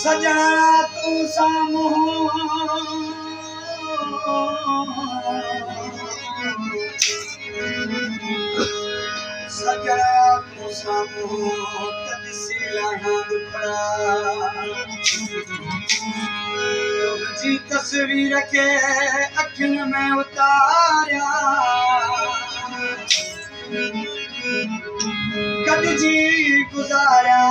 सजना तू साम्हूं सजना तू साम्हूं तॾिसी लाहियां दुखड़ा तुंहिंजी तस्वीर खे अखियुनि में उतारिया गॾिजी गुज़ारिया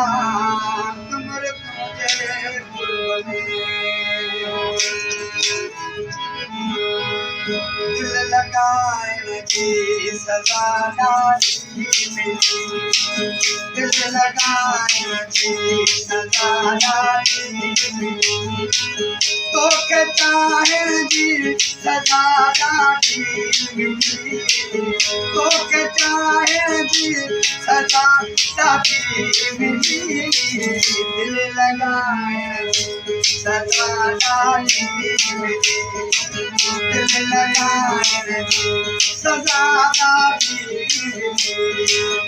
कमर तुंहिंजे गुल में दिल लगाइण जी सज़ा ॾाढी मिली दिल लगाइण जी सज़ा ॾाढी मिली तोखे चाहण जी सज़ा ॾाढी मिली तोखे चाहण जी सज़ा ॾाढी मिली दिल लगाइण जी सज़ा ॾाढी मिली दिल लगाइण जी सज़ा ॾाढी मिली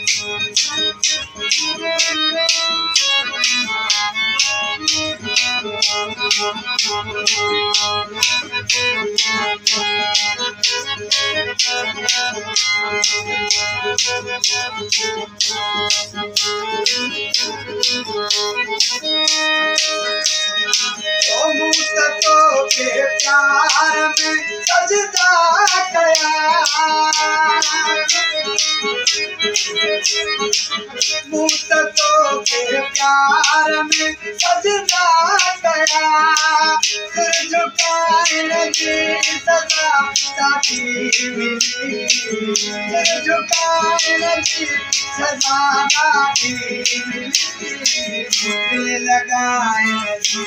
ओ मूत तोखे प्यार में सजदा कया मूत तोखे प्यार में सजदा कया सिर झुकाइण जी सज़ा ॾाढी मिली सिर झुकाइण जी सज़ा ॾाढी मिली दिल लगाइण जी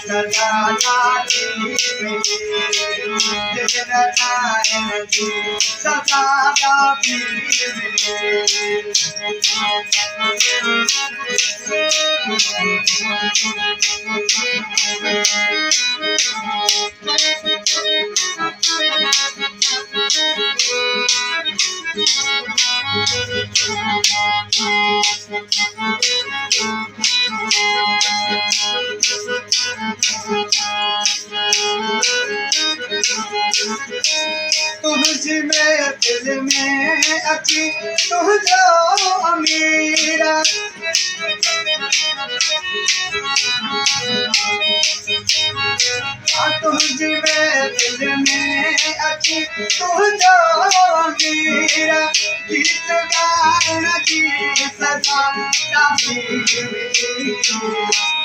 सज़ा ॾाढी मिली दिल लगाइण जी सज़ा ॾाढी तुझी में दिल में अची तुझो अमीर तुझी में दिल में अची तुझो अमीर गीत गाइण जी सज़ा ॾाढी मिली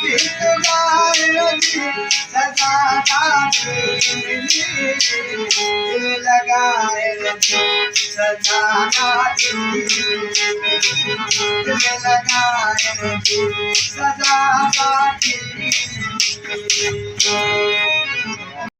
गीत गाइण जी सज़ा ॾाढी मिली दिल लगाइण जी सज़ा ॾाढी मिली दिल लगाइण जी सज़ा ॾाढी मिली